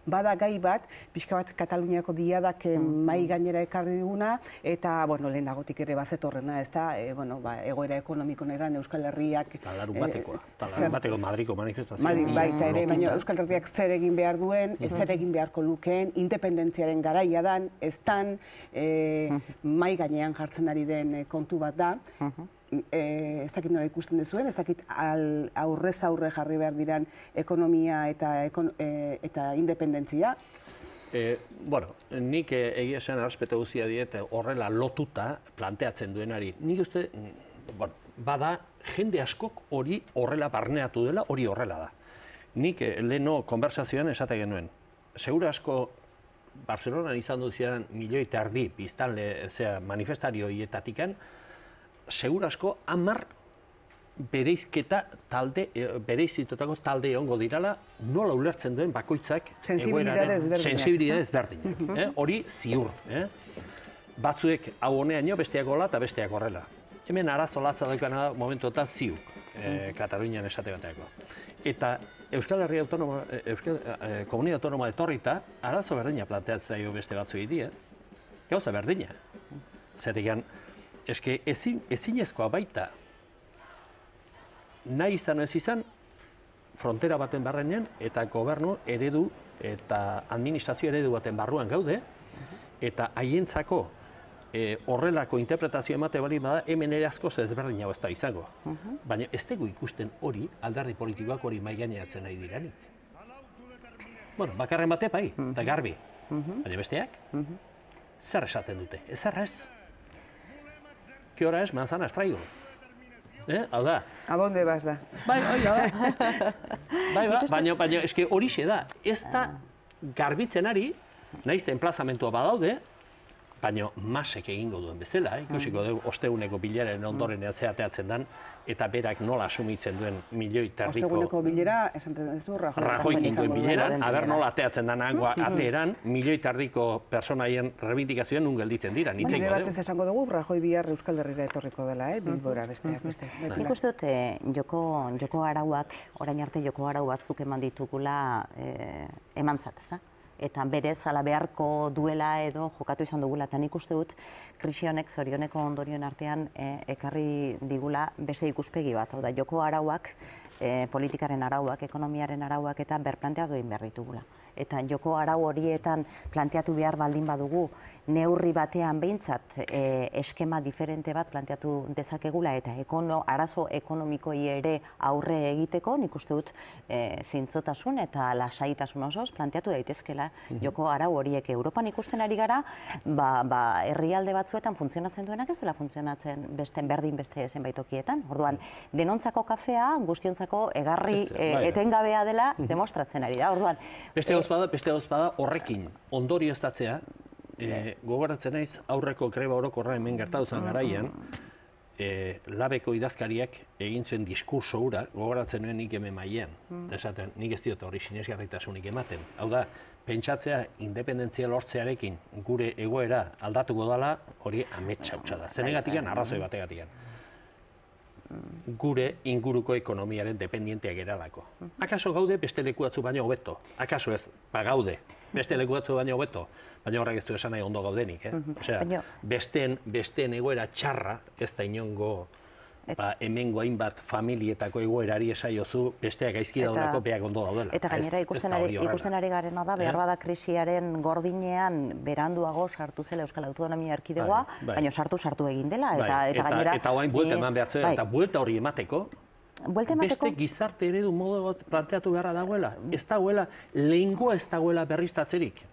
bada gai bat, pixka bat Kataluniako diadak mai gainera ekarri diguna, eta, bueno, lehenagotik ere bazetorrena, ez da, egoera ekonomiko negan Euskal Herriak... Talarun bateko Madriko manifestazioa. Baita ere, baina Euskal Herriak zer egin behar duen, zer egin beharko lukeen, independentziaren garaia dan, ez dan, mai gainean jartzen ari den kontu bat da, ez dakit nola ikusten duzuen, ez dakit aurrez aurre jarri behar diran ekonomia eta independentzia. Bueno, nik egia esan errespetu guztia diet horrela lotuta planteatzen duenari. Nik uste, bada, jende askok hori horrela barneatu dela, hori horrela da. Nik leheno konversazioan esate genuen. Segura asko Barcelonan izan duzian 1,5 milioi biztanle manifestario hietatikan, segura asko 10 bereizitutako talde egongo dirala, nola ulertzen duen bakoitzak sensibilidade ezberdinak. Hori ziur. Batzuek hau honeaino besteak hola eta besteak horrela. Hemen arazo latza daukana momentuetan ziuk, Katalunian esate bateako. Eta Euskal Herria Komunitatea Autonomoa etorrita, arazo berdina planteatzen zaio beste batzuei die. Gauza berdina. Zertikan, eske ezinezkoa baita nahi izan ez izan frontera baten barrenean eta gobernu eredu eta administrazio eredu baten barruan gaude eta haientzako horrelako interpretazio emate bali bada hemen ere askoz ezberdina ez da izango. Baina ez dugu ikusten hori alderdi politikoak hori maigaineatzen nahi diranik. Bueno, bakarren bate bai, eta garbi. Baina besteak, zer esaten dute? Ezer ez? ¿Qué hora es? Manzanas traigo. Hau da. A donde vas da? Bai, baina eske horixe da. Ez da garbitzen ari, nahiz enplazamentua badaude, baina masek egingo duen bezala, ikusiko dugu osteguneko bilaren ondorenean zeateatzen den, eta berak nola asumitzen duen 1,5 milioi Osteguneko bilera, esan duzu, Rajoikin duen bileran, aber nola ateatzen den hangoa ateeran, 1,5 milioi personaien reivindikazioen nun gelditzen dira, nitzengo dugu. Batez esango dugu, Rajoi bihar Euskal Herrira etorriko dela, Bilbora besteak. Nik uste dut, joko arauak, orain arte joko arau batzuk eman ditugula emantzat, eta berez ala beharko duela edo jokatu izan dugula. Eta nik uste dut, krisi honek zorioneko ondorioen artean ekarri digula beste ikuspegi bat. Hau da, joko arauak, politikaren arauak, ekonomiaren arauak eta berplanteatu egin behar ditugula. Eta joko arau horietan planteatu behar baldin badugu, neurri batean behintzat eskema diferente bat planteatu dezakegula eta arazo ekonomikoi ere aurre egiteko, nik uste dut zintzotasun eta lasaitasun osoz planteatu daitezkela joko arau horiek. Europan ikusten ari gara, herrialde batzuetan funtzionatzen duenak ez duela funtzionatzen berdin beste zenbait tokietan. Orduan, denontzako kafea, guztiontzako egarri etengabea dela demostratzen ari da. Orduan, beste gauz bada horrekin ondorioztatzea, gogoratzen naiz aurreko greba orokorra hemen gertatu zen garaian, labeko idazkariak egin zuen diskurso hura, gogoratzen nuen nik hemen mailean. Esaten, nik ez diot hori sinesgarritasunik ematen. Hau da, pentsatzea independentzia lortzearekin gure egoera aldatuko dela, hori ametsa hutsa da. Zenegatikan, arrazoi bategatikan. Gure inguruko ekonomiaren dependienteak eralako. Akaso gaude beste leku batzu baino hobeto? Akaso ez, gaude beste leku batzu baino hobeto? Baina horrek ez du esan nahi ondo gaudenik. Osea, besteen egoera txarra, ez da inongo hemengo hainbat familietako egoerari esaiozu besteak gaizki daudelako beak ondo daudela. Eta gainera ikusten ari garena da, behar bada krisiaren gordinean beranduago sartu zela Euskal Autonomia Erkidegoa, baina sartu egin dela. Eta oain buelta eman behar zela, eta buelta hori emateko, beste gizarte eredu modu planteatu beharra dagoela. Ez dagoela, lehengoa ez dagoela berriztatzerik.